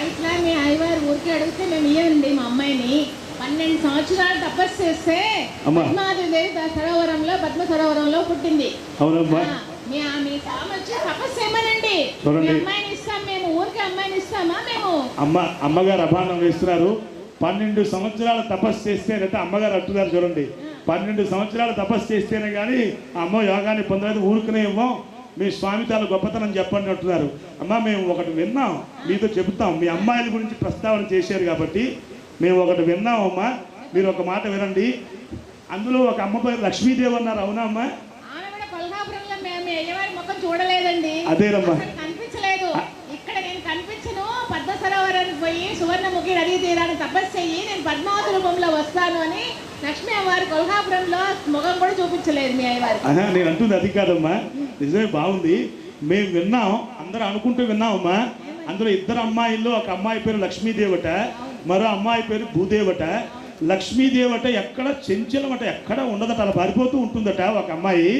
ఇట్లా మీ అయ్యవారు ఊరికి అడిగితే మేము ఇయ్యండి మా అమ్మాయిని 12 సంవత్సరాలు తపస్సు చేస్తే పద్మాదేవి పద్మ సరోవరంలో పుట్టింది. అవునమ్మా, మీ స్వామి వచ్చి తపస్సు చేయమనండి, అమ్మాయిని ఇస్తాం, మేము ఊరికి అమ్మాయిని ఇస్తామా? మేము అమ్మగారు అభాండం వేస్తున్నారు. 12 సంవత్సరాలు తపస్సు చేస్తేనైతే అమ్మగారు అంటున్నారు చూడండి, 12 సంవత్సరాలు తపస్సు చేస్తేనే కానీ అమ్మ యోగాన్ని పొందలేదు, ఊరుకునే ఇవ్వం, మీ స్వామి తాను గొప్పతనం చెప్పండి అంటున్నారు. అమ్మ మేము ఒకటి విన్నాం, మీతో చెబుతాం. మీ అమ్మాయిల గురించి ప్రస్తావన చేశారు కాబట్టి మేము ఒకటి విన్నాం అమ్మా, మీరు ఒక మాట వినండి. అందులో ఒక అమ్మ పేరు లక్ష్మీదేవి అన్నారు, అవునా అమ్మా? చూడలేదండి, అదేనమ్మా, కనిపించలేదు. ఇక్కడ నేను కనిపించను, పద్మ సరోవరానికి పోయి సువర్ణముఖి నదీ తీరాన్ని తపస్సు చెయ్యి, నేను పద్మావతి రూపంలో వస్తాను అని లక్ష్మీ అమ్మవారి కొల్హాపురంలో ముఖం కూడా చూపించలేదు మీ అయ్యవారు. నేను అంటుంది అది కాదమ్మా, నిజమే, బాగుంది. మేము విన్నాం, అందరూ అనుకుంటూ విన్నామమ్మా. అందులో 2 అమ్మాయిల్లో ఒక అమ్మాయి పేరు లక్ష్మీదేవట, మరో అమ్మాయి పేరు భూదేవట. లక్ష్మీదేవట ఎక్కడ చెంచలమట, ఎక్కడ ఉండదట, అలా పారిపోతూ ఉంటుందట ఒక అమ్మాయి.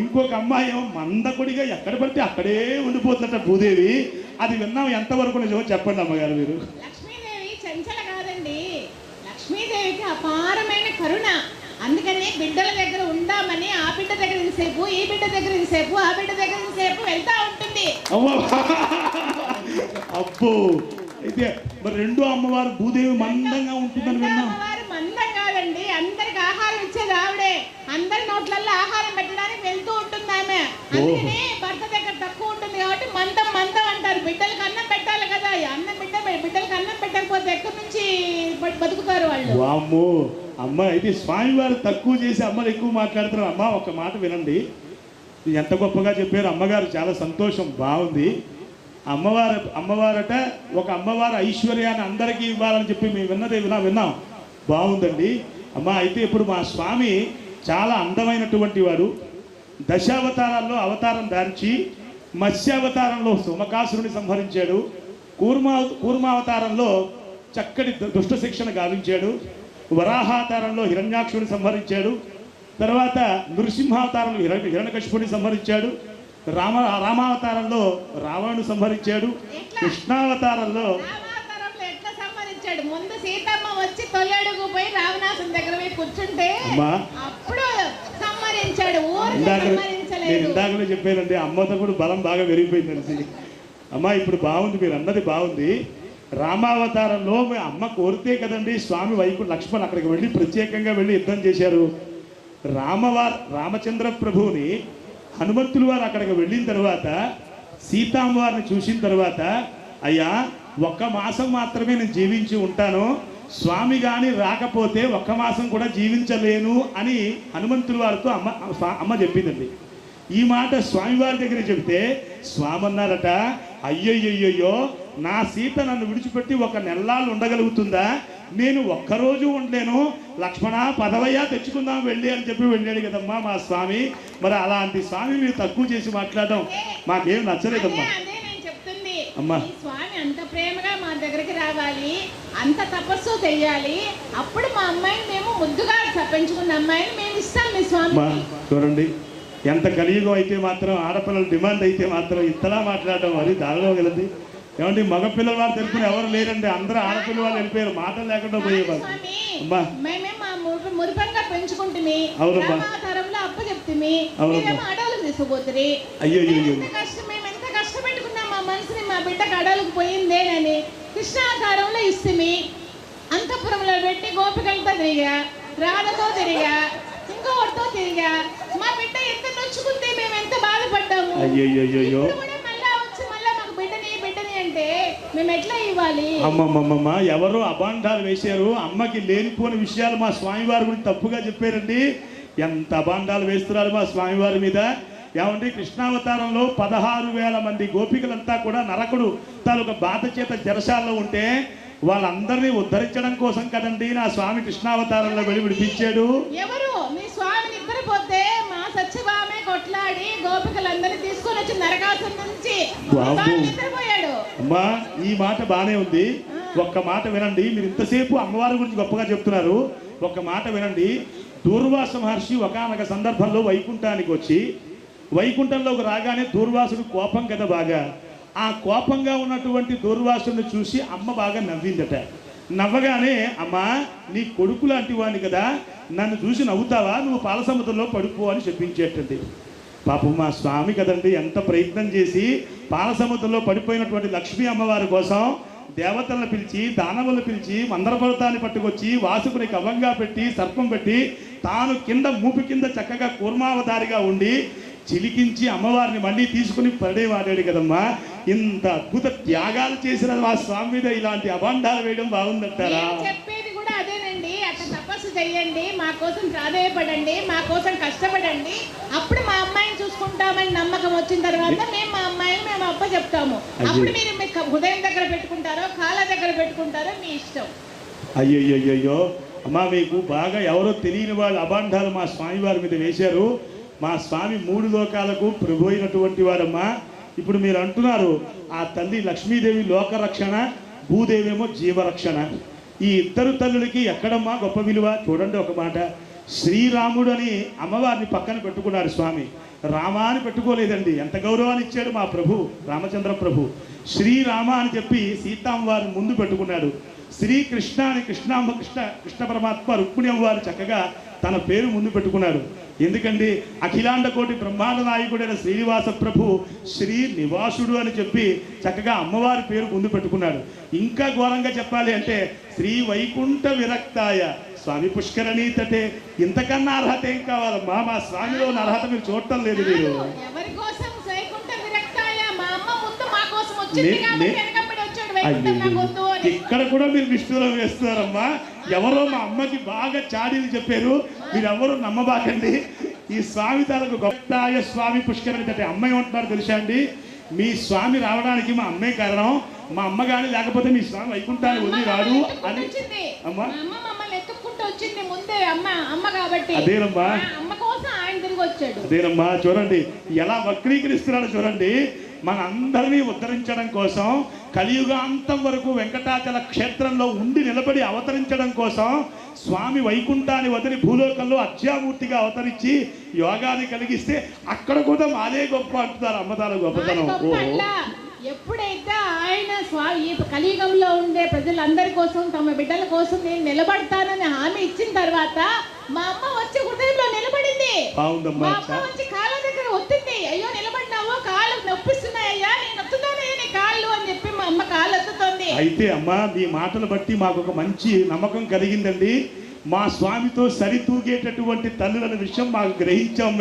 ఇంకొక అమ్మాయి ఏమో మందకొడిగా ఎక్కడ పడితే అక్కడే ఉండిపోతుందట భూదేవి. అది విన్నాం, ఎంతవరకు నిజమో చెప్పండి అమ్మగారు మీరు. లక్ష్మీదేవి చెంచల కాదండి, లక్ష్మీదేవికి అపారమైన కరుణ. అందుకని బిడ్డల దగ్గర ఉందామని ఆ బిడ్డ దగ్గర ఇంతసేపు, ఈ బిడ్డ దగ్గర ఇంతసేపు, ఆ బిడ్డ దగ్గర ఇంతసేపు వెళ్తా ఉంటుంది. అబ్బో, అయితే మరి 2వ అమ్మవారు భూదేవి మందంగా ఉంటుందని విన్నాం. మందం కాదండి, అందరికి ఆహారం ఇచ్చేది ఆవిడే, అందరి నోట్లలో ఆహారం పెట్టడానికి వెళ్తూ ఉంటుంది ఆమె. అందుకని భర్త దగ్గర తక్కువ ఉంటుంది కాబట్టి మందం మందం అంటారు. బిడ్డలకు అన్నం పెట్టాలి కదా, బిడ్డలకు అన్నం పెట్టకపోతే ఎక్కడి నుంచి బతుకుతారు వాళ్ళు? వామ్మో అమ్మ, అయితే స్వామివారు తక్కువ చేసి అమ్మలు ఎక్కువ మాట్లాడుతున్నారు. అమ్మ ఒక మాట వినండి, ఎంత గొప్పగా చెప్పారు అమ్మగారు, చాలా సంతోషం, బాగుంది. అమ్మవారట ఒక అమ్మవారు ఐశ్వర్యాన్ని అందరికీ ఇవ్వాలని చెప్పి మేము విన్నాం, బాగుందండి అమ్మ. అయితే ఇప్పుడు మా స్వామి చాలా అందమైనటువంటి వాడు. దశావతారాల్లో అవతారం దాల్చి మత్స్యావతారంలో సుమకాసురుని సంహరించాడు, కూర్మావతారంలో చక్కటి దుష్ట శిక్షణ గావించాడు, వరాహావతారంలో హిరణ్యాక్షుని సంహరించాడు, తర్వాత నృసింహావతారంలో హిరణ్యకశిపుని సంహరించాడు, రామావతారంలో రావణుని సంహరించాడు, కృష్ణావతారంలో ముందు సీతమ్మ వచ్చి తొలడుగు పోయి రావణాసుని దగ్గర పోయి కూర్చుంటే అప్పుడు సంహరించాడు. నేను ఇందాకనే చెప్పానండి, అమ్మతో కూడా బలం బాగా పెరిగిపోయిందండి. అమ్మ ఇప్పుడు బాగుంది, మీరు అన్నది బాగుంది. రామావతారంలో అమ్మ కోరితే కదండి స్వామి లక్ష్మణ్ అక్కడికి వెళ్ళి ప్రత్యేకంగా వెళ్ళి యుద్ధం చేశారు. రామచంద్ర ప్రభువుని హనుమంతులు వారు అక్కడికి వెళ్ళిన తర్వాత సీతామ్మవారిని చూసిన తర్వాత, అయ్యా 1 మాసం మాత్రమే నేను జీవించి ఉంటాను, స్వామి కానీ రాకపోతే 1 మాసం కూడా జీవించలేను అని హనుమంతుల వారితో అమ్మ చెప్పిందండి. ఈ మాట స్వామివారి దగ్గర చెబితే స్వామి అన్నారట, అయ్యయ్యో నా సీత నన్ను విడిచిపెట్టి 1 నెలలు ఉండగలుగుతుందా? నేను ఒక్కరోజు ఉండలేను, లక్ష్మణ పదవయ్యా తెచ్చుకుందాం వెళ్ళి అని చెప్పి వెళ్ళాడు కదమ్మా మా స్వామి. మరి అలాంటి స్వామి మీరు తక్కువ చేసి మాట్లాడడం మాకేం నచ్చలేదమ్మా. అమ్మా, స్వామి అంత ప్రేమగా మా దగ్గరికి రావాలి, అంత తపస్సు చెయ్యాలి, అప్పుడు మా అమ్మాయిని మేము ముద్దుగా పెంచుకున్న అమ్మాయిని మేము ఇస్తాం మీ స్వామి. చూడండి, ఎంత కలియుగం అయితే మాత్రం ఆడపిల్లల డిమాండ్ అయితే మాత్రం ఇంతలా మాట్లాడడం అది దానిలో గలది. ఏమంటే మగపిల్లల వాళ్ళు తెలుపుకుని ఎవరు లేరండి, అందరూ ఆడపిల్ల వాళ్ళు వెళ్ళిపోయారు, మాటలు లేకుండా పోయేవారు. మురిపంగా పెంచుకుంటుంది, అప్ప చెప్తుంది, అడవులకు తీసుకుపోతుంది. అయ్యో మేము ఎంత కష్టపెట్టుకున్నాం మా మనసుని, మా బిడ్డకు అడవులకు పోయిందేనని కృష్ణాకారంలో ఇస్తుంది. అంతఃపురంలో పెట్టి గోపికలతో తిరిగా, రాధతో తిరిగా, ఇంకొకటితో తిరిగా, మా బిడ్డ ఎంత నొచ్చుకుంది, మేము ఎంత బాధపడ్డాము. అయ్యో అంటే మేము ఎట్లా ఇవ్వాలి? అమ్మమ్మమ్మ, ఎవరో అబాండాలు వేశారు, అమ్మకి లేనిపోని విషయాలు మా స్వామివారి గురించి తప్పుగా చెప్పారండి. ఎంత అబాండాలు వేస్తున్నారు మా స్వామివారి మీద. ఏమంటే కృష్ణావతారంలో 16,000 మంది గోపికలంతా కూడా నరకుడు తాలూకా బాధ చేత జరసాల్లో ఉంటే వాళ్ళందరినీ ఉద్ధరించడం కోసం కదండి నా స్వామి కృష్ణావతారంలో వెళ్ళి విడిపించాడు. ఎవరు మీ స్వామి నిద్రపోతే మా సత్యభామే కొట్లాడి గోపికలందరినీ తీసుకొని వచ్చి నరకాసురుడి నుంచి నిద్రపోయాడు. అమ్మా, ఈ మాట బానే ఉంది, ఒక్క మాట వినండి. మీరు ఇంతసేపు అమ్మవారి గురించి గొప్పగా చెప్తున్నారు, ఒక్క మాట వినండి. దూర్వాస మహర్షి ఒకానొక సందర్భంలో వైకుంఠానికి వచ్చి వైకుంఠంలోకి రాగానే దూర్వాసుడు కోపం కదా బాగా, ఆ కోపంగా ఉన్నటువంటి దూర్వాసుని చూసి అమ్మ బాగా నవ్విందట. నవ్వగానే, అమ్మా నీ కొడుకు లాంటి వాడిని కదా, నన్ను చూసి నవ్వుతావా, నువ్వు పాలసముద్రంలో పడిపో అని చెప్పించేటండి. పాపం మా స్వామి కదండి ఎంత ప్రయత్నం చేసి పాలసముద్రంలో పడిపోయినటువంటి లక్ష్మీ అమ్మవారి కోసం దేవతలను పిలిచి, దానవులను పిలిచి, మందర పర్వతాన్ని పట్టుకొచ్చి వాసుకుని కవంగా పెట్టి సర్పం పెట్టి తాను కింద మూపి కింద చక్కగా కూర్మావతారిగా ఉండి చిలికించి అమ్మవారిని మళ్ళీ తీసుకుని పడేవాడాడు కదమ్మా. ఇంత అద్భుత త్యాగాలు చేసిన మా స్వామి మీద ఇలాంటి అభాండాలు వేయడం బాగుందంటారా? నేను చెప్పేది కూడా అదేనండి. అట్లా తపస్సు చెయ్యండి, మా కోసం ప్రాధేయపడండి, మా కోసం కష్టపడండి, అప్పుడు మా అమ్మాయిని చూసుకుంటామని నమ్మకం వచ్చిన తర్వాత మేము మా అమ్మాయిని మేము అప్ప చెప్తాము. అప్పుడు మీరు మీ హృదయం దగ్గర పెట్టుకుంటారో కాళ్ళ దగ్గర పెట్టుకుంటారో మీ ఇష్టం. అయ్యయ్యో అమ్మా, మీకు బాగా ఎవరో తెలియని వాళ్ళు అభాండాలు మా స్వామి వారి మీద వేశారు. మా స్వామి 3 లోకాలకు ప్రభు అయినటువంటి వారమ్మా. ఇప్పుడు మీరు అంటున్నారు ఆ తల్లి లక్ష్మీదేవి లోకరక్షణ, భూదేవేమో జీవరక్షణ. ఈ ఇద్దరు తల్లులకి ఎక్కడమ్మా గొప్ప విలువ చూడండి. ఒక మాట, శ్రీరాముడు అని అమ్మవారిని పక్కన పెట్టుకున్నారు స్వామి, రామ అని పెట్టుకోలేదండి. ఎంత గౌరవాన్ని ఇచ్చాడు మా ప్రభు రామచంద్ర ప్రభు. శ్రీరామ అని చెప్పి సీతామ్మవారిని ముందు పెట్టుకున్నాడు. శ్రీకృష్ణ అని కృష్ణ పరమాత్మ రుక్మిణి అమ్మవారు చక్కగా తన పేరు ముందు పెట్టుకున్నాడు. ఎందుకండి, అఖిలాండ కోటి బ్రహ్మాండ నాయకుడైన శ్రీనివాస ప్రభు శ్రీనివాసుడు అని చెప్పి చక్కగా అమ్మవారి పేరు ముందు పెట్టుకున్నాడు. ఇంకా ఘోరంగా చెప్పాలి అంటే శ్రీ వైకుంఠ విరక్తాయ స్వామి పుష్కరణీ తటే. ఇంతకన్నా అర్హత ఏం కావాలమ్మా? మా స్వామిలో ఉన్న అర్హత మీరు చూడటం లేదు. మీరు ఎవరి కోసం వైకుంఠ విరక్తాయ? మా అమ్మ ముందు మా కోసం వచ్చింది కాబట్టి వెనకబడి వచ్చాడు వైకుంఠం నాకు వద్దు అని. ఇక్కడ కూడా మీరు విష్ణులో వేస్తున్నారమ్మా. ఎవరో మా అమ్మకి బాగా చాడీలు చెప్పారు, మీరెవరూ నమ్మబాకండి. ఈ స్వామి తాలకు గొప్ప స్వామి పుష్కరణి తటే. అమ్మాయి ఉంటున్నారు తెలుసా అండి, మీ స్వామి రావడానికి మా అమ్మే కారణం. మా అమ్మ కానీ లేకపోతే మీ స్వామి వైకుంఠాన్ని వదిలి రాడు అని అమ్మా వచ్చింది ముందే అమ్మ కాబట్టి. అదేనమ్మా, అమ్మ కోసం ఆయన తిరిగి వచ్చాడు. అదేనమ్మా, చూడండి ఎలా వక్రీకరిస్తున్నాడు చూడండి. మన అందరినీ ఉద్ధరించడం కోసం కలియుగాంతం వరకు వెంకటాచల క్షేత్రంలో ఉండి నిలబడి అవతరించడం కోసం స్వామి వైకుంఠాన్ని వదిలి భూలోకంలో అర్చామూర్తిగా అవతరించి యోగాన్ని కలిగిస్తే అక్కడ కూడా మాదే గొప్ప అంటున్నారు అమ్మతాల గొప్పతనం. ఎప్పుడైతే ఆయన ఈ కలియుగంలో ఉండే ప్రజలందరి కోసం తమ బిడ్డల కోసం నేను నిలబడతానని హామీ ఇచ్చిన తర్వాత మా అమ్మ వచ్చి హృదయంలో నిలబడింది. మా అమ్మ వచ్చి కాళ్ళ దగ్గర ఒత్తింది. అయ్యో నిలబడినావు, కాళ్ళు నొప్పిస్తున్నాయ్యా, నేను ఒత్తుతానయ్యా నీ కాళ్ళు అని చెప్పి మా అమ్మ కాళ్ళు ఒత్తుతోంది. అయితే అమ్మ, మీ మాటలు బట్టి మాకు ఒక మంచి నమ్మకం కలిగిందండి. మా స్వామితో సరితూగేటటువంటి తల్లుల విషయం మాకు గ్రహించాం.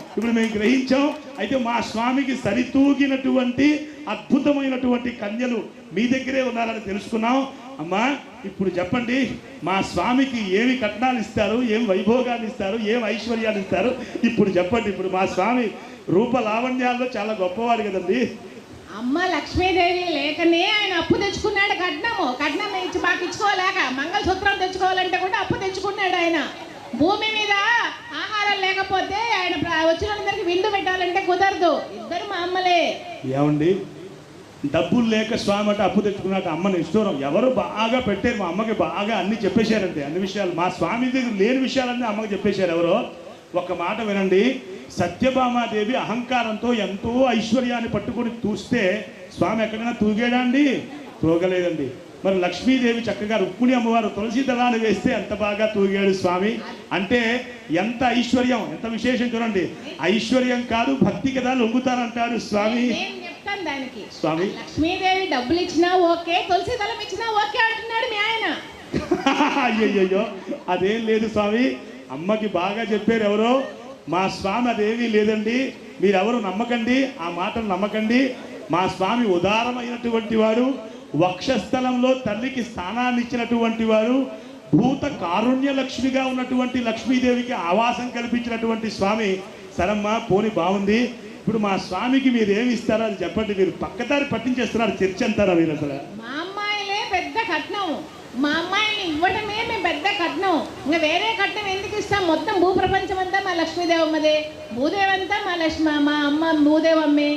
ఇప్పుడు మేము గ్రహించాం. అయితే మా స్వామికి సరితూగినటువంటి అద్భుతమైనటువంటి కన్యలు మీ దగ్గరే ఉన్నారని తెలుసుకున్నాం. అమ్మా, ఇప్పుడు చెప్పండి, మా స్వామికి ఏమి కట్నాలు ఇస్తారు, ఏం వైభోగాలు ఇస్తారు, ఏం ఐశ్వర్యాలు ఇస్తారు? ఇప్పుడు చెప్పండి. ఇప్పుడు మా స్వామి రూప లావణ్యాల్లో చాలా గొప్పవాడు కదండి. అమ్మ లక్ష్మీదేవి లేకనే ఆయన అప్పు తెచ్చుకున్నాడు. కట్నం ఇచ్చి బాగా ఇచ్చుకోలేక మంగళసూత్రం తెచ్చుకోవాలంటే కూడా అప్పు తెచ్చుకున్నాడు ఆయన. భూమి మీద ఆహారం లేకపోతే ఆయన వచ్చిన వాళ్ళందరికీ విందు పెట్టాలంటే కుదరదు. ఇద్దరు మా అమ్మలే. ఏమండి, డబ్బులు లేక స్వామి అంటే అప్పు తెచ్చుకున్నాక అమ్మని ఇష్టం. ఎవరు బాగా పెట్టారు మా అమ్మకి, బాగా అన్ని చెప్పేశారంటే అన్ని విషయాలు. మా స్వామి దగ్గర లేని విషయాలన్నీ అమ్మకి చెప్పేశారు. ఎవరో ఒక మాట వినండి. సత్యభామాదేవి అహంకారంతో ఎంతో ఐశ్వర్యాన్ని పట్టుకొని చూస్తే స్వామి ఎక్కడైనా తూగాడా అండి? తూగలేదండి. మరి లక్ష్మీదేవి చక్కగా రుక్మిణి అమ్మవారు తులసి దళాన్ని వేస్తే ఎంత బాగా తూగాడు స్వామి. అంటే ఎంత ఐశ్వర్యం, ఎంత విశేషం చూడండి. ఐశ్వర్యం కాదు భక్తి కదా లొంగుతారంటాడు స్వామి. చెప్తాను దానికి. స్వామి లక్ష్మీదేవి డబ్బులు ఇచ్చినా ఓకే, తులసి దళం ఇచ్చినా ఓకే అంటున్నాడు మీ ఆయన. అయ్యయ్యో, అదేం లేదు స్వామి. అమ్మకి బాగా చెప్పారు ఎవరో. మా స్వామి అదేమీ లేదండి. మీరెవరు నమ్మకండి, ఆ మాటలు నమ్మకండి. మా స్వామి ఉదారమైనటువంటి వాడు, వక్షస్థలంలో తల్లికి స్థానాన్ని ఇచ్చినటువంటి వాడు, భూత కారుణ్య లక్ష్మిగా ఉన్నటువంటి లక్ష్మీదేవికి ఆవాసం కల్పించినటువంటి స్వామి. సరమ్మా, పోని బాగుంది. ఇప్పుడు మా స్వామికి మీరు ఏమి ఇస్తారో అది చెప్పండి. మీరు పక్కదారి పట్టించేస్తున్నారు, చర్చ అంటారా మీరు? అసలు మా అమ్మాయిలే పెద్ద కట్నం. మా అమ్మాయిని ఇవ్వడమే మేము పెద్ద కట్నం. ఇంకా వేరే కట్నం ఎందుకు ఇస్తాం? మొత్తం భూప్రపంచం అంతా మా లక్ష్మీదేవమ్మదే. భూదేవంతా మా అమ్మ భూదేవమ్మే.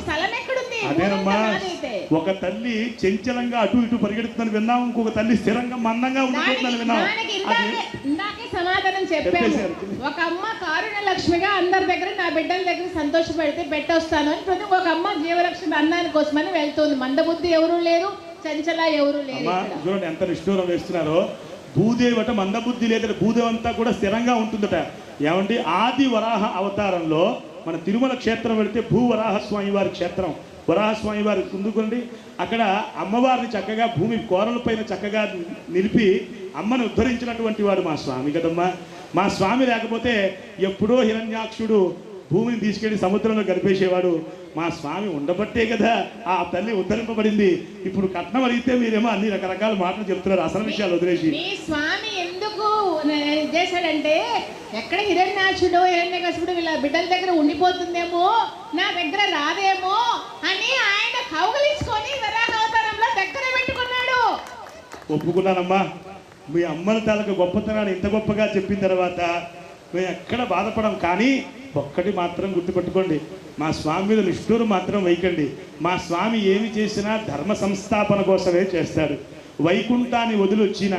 స్థలం ఎక్కడుంది? అదేనమ్మా, నాదైతే. ఒక తల్లి చెంచలంగా అటు ఇటు పరిగెడుతుందని విన్నాం, ఇంకొక తల్లి స్థిరంగా మందంగా ఉండిపోతుందని విన్నాం. దానికి అది ఇందాకే సమాధానం చెప్పాము. చెప్పేశారు. ఒక అమ్మ కారుణ్య లక్ష్మిగా అందరి దగ్గర నా బిడ్డల దగ్గర సంతోషపెడితే పెట్టొస్తాను అని ప్రతి ఒక అమ్మ జీవరక్షణ అన్నాని కోసమని వెళ్తుంది. మందబుద్ధి ఎవరు లేరు, చంచల ఎవరు లేరు అమ్మా ఇక్కడ. చూడండి ఎంత నిష్ఠూరం వేస్తున్నారో. భూదేవట మందబుద్ధి లేదట, భూదేవి అంతా కూడా స్థిరంగా ఉంటుందట. ఏమండి, ఆది వరాహ అవతారంలో మన తిరుమల క్షేత్రం వెళితే భూవరాహ స్వామి వారి క్షేత్రం, వరాహస్వామి వారి ముందుకుండి అక్కడ అమ్మవారిని చక్కగా భూమి కోరల పైన చక్కగా నిలిపి అమ్మను ఉద్ధరించినటువంటి వాడు మా స్వామి కదమ్మా. మా స్వామి లేకపోతే ఎప్పుడో హిరణ్యాక్షుడు భూమిని తీసుకెళ్లి సముద్రంలో గడిపేసేవాడు. మా స్వామి ఉండబట్టే కదా ఆ తల్లి ఉద్ధరింపబడింది. ఇప్పుడు కట్నం అడిగితే మీరేమో అన్ని రకరకాల మాటలు చెప్తున్నారు, అసలు విషయాలు వదిలేసి. మీ స్వామి ఎందుకు చేశాడంటే, ఎక్కడ హిరణ్యాక్షుడు హిరణ్యకశిపుడు వీళ్ళ బిడ్డల దగ్గర ఉండిపోతుందేమో, నా దగ్గర రాదేమో అని ఆయన కౌగలించుకొని వరాహ అవతారంలో దగ్గర పెట్టుకున్నాడు. ఒప్పుకున్నానమ్మా. మీ అమ్మల తాలూకు గొప్పతనాన్ని ఇంత గొప్పగా చెప్పిన తర్వాత మేము ఎక్కడ బాధపడం. కానీ ఒక్కటి మాత్రం గుర్తుపెట్టుకోండి, మా స్వామి మీద నిష్ఠూరు మాత్రం వేయకండి. మా స్వామి ఏమి చేసినా ధర్మ సంస్థాపన కోసమే చేస్తాడు. వైకుంఠాన్ని వదిలొచ్చిన,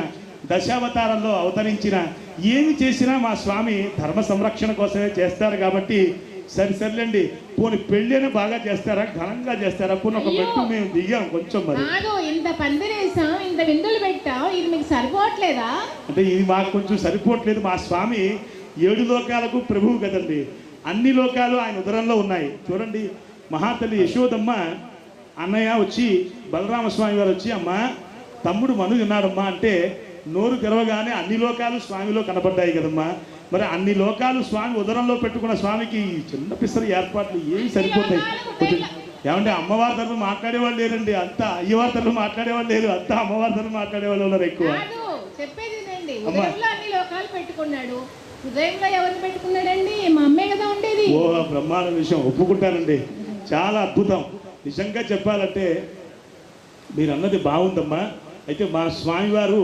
దశావతారంలో అవతరించిన, ఏమి చేసినా మా స్వామి ధర్మ సంరక్షణ కోసమే చేస్తారు. కాబట్టి సరిసర్లేండి, పోనీ పెళ్ళైనా బాగా చేస్తారా, ఘనంగా చేస్తారా, పోనీ ఒక మెట్టు మేము దిగాం కొంచెం. మరి కాదు, ఇంత పందిరేసాం, ఇంత విందులు పెట్టాం, ఇది మీకు సరిపోవట్లేదా? అంటే ఇది మాకు కొంచెం సరిపోవట్లేదు. మా స్వామి 7 లోకాలకు ప్రభువు కదండి, అన్ని లోకాలు ఆయన ఉదరంలో ఉన్నాయి. చూడండి, మహాతల్లి యశోదమ్మ అన్నయ్య వచ్చి, బలరామస్వామి వారు వచ్చి, అమ్మ తమ్ముడు మను ఉన్నాడమ్మా అంటే నోరు తెరవగానే అన్ని లోకాలు స్వామిలో కనపడ్డాయి కదమ్మా. మరి అన్ని లోకాలు స్వామి ఉదరంలో పెట్టుకున్న స్వామికి చిన్న పిసరి ఏర్పాట్లు ఏమి సరిపోతాయి? ఏమంటే అమ్మవారి తరఫు మాట్లాడేవాళ్ళు లేరండి, అంతా అయ్యవారి తరఫు మాట్లాడేవాళ్ళు లేరు, అంతా అమ్మవారి తరఫు మాట్లాడేవాళ్ళు ఉన్నారు ఎక్కువ. చెప్పేది ఉదయంలో అన్ని లోకాలు పెట్టుకున్నాడు, హృదయంలో ఎవరిని పెట్టుకున్నాడండి? మా అమ్మే కదా ఉండేది. ఓ బ్రహ్మాండ విషయం, ఒప్పుకుంటానండి, చాలా అద్భుతం. నిజంగా చెప్పాలంటే మీరు అన్నది బాగుందమ్మా. అయితే మా స్వామివారు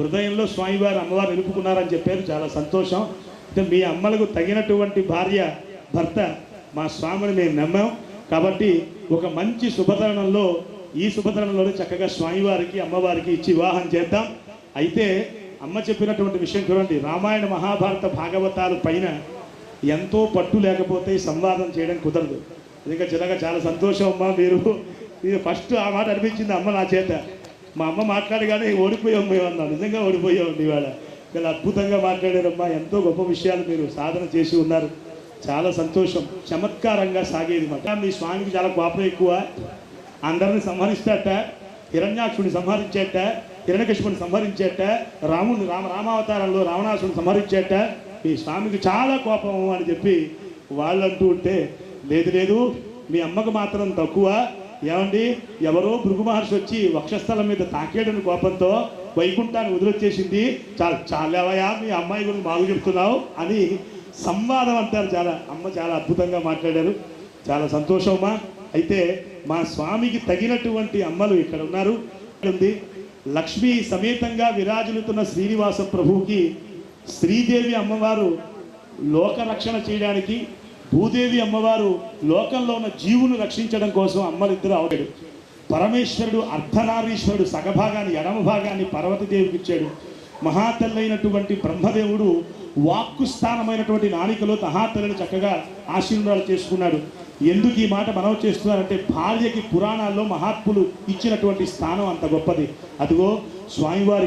హృదయంలో స్వామివారు అమ్మవారు నిలుపుకున్నారని చెప్పారు, చాలా సంతోషం. అయితే మీ అమ్మలకు తగినటువంటి భార్య భర్త మా స్వామిని మేము నమ్మాం. కాబట్టి ఒక మంచి శుభతరుణంలో, ఈ శుభతరుణంలోనే చక్కగా స్వామివారికి అమ్మవారికి ఇచ్చి వివాహం చేద్దాం. అయితే అమ్మ చెప్పినటువంటి విషయం చూడండి, రామాయణ మహాభారత భాగవతాలు పైన ఎంతో పట్టు లేకపోతే సంవాదం చేయడం కుదరదు. ఇంకా చిన్నగా చాలా సంతోషం అమ్మా. మీరు ఫస్ట్ ఆ మాట అనిపించింది అమ్మ నా చేత. మా అమ్మ మాట్లాడగానే ఓడిపోయాం మేము అన్నాం. నిజంగా ఓడిపోయాం ఇవాళ. ఇలా అద్భుతంగా మాట్లాడారమ్మా, ఎంతో గొప్ప విషయాలు మీరు సాధన చేసి ఉన్నారు, చాలా సంతోషం. చమత్కారంగా సాగేది మాట. మీ స్వామికి చాలా కోపం ఎక్కువ, అందరిని సంహరిస్తాట, హిరణ్యాక్షుడిని సంహరించేట, హిరణ్యకశిపుని సంహరించేట, రామావతారంలో రావణాసుడిని సంహరించేట. మీ స్వామికి చాలా కోపం అని చెప్పి వాళ్ళు అంటూ ఉంటే, లేదు లేదు మీ అమ్మకు మాత్రం తక్కువ. ఏమండి, ఎవరో భృగు మహర్షి వచ్చి వక్షస్థలం మీద తాకేయడని కోపంతో వైకుంఠాన్ని వదిలొచ్చేసింది, చాలావయా మీ అమ్మాయి గురించి బాగు చెప్తున్నావు అని సంవాదం అంటారు. అమ్మ చాలా అద్భుతంగా మాట్లాడారు, చాలా సంతోషమమ్మా. అయితే మా స్వామికి తగినటువంటి అమ్మలు ఇక్కడ ఉన్నారు. లక్ష్మీ సమేతంగా విరాజిల్లుతున్న శ్రీనివాస ప్రభువుకి శ్రీదేవి అమ్మవారు లోకరక్షణ చేయడానికి, భూదేవి అమ్మవారు లోకంలో ఉన్న జీవును రక్షించడం కోసం అమ్మలిద్దరూ అవడాడు. పరమేశ్వరుడు అర్ధనారీశ్వరుడు సగభాగాన్ని, ఎడమ భాగాన్ని పార్వతీదేవికి ఇచ్చాడు. మహాతల్లైనటువంటి బ్రహ్మదేవుడు వాక్కు స్థానమైనటువంటి నాలికలో మహాతల్లిని చక్కగా ఆశీర్వాదాలు చేసుకున్నాడు. ఎందుకు ఈ మాట మనం చేస్తున్నారంటే, భార్యకి పురాణాల్లో మహాత్ములు ఇచ్చినటువంటి స్థానం అంత గొప్పది. అదిగో స్వామివారి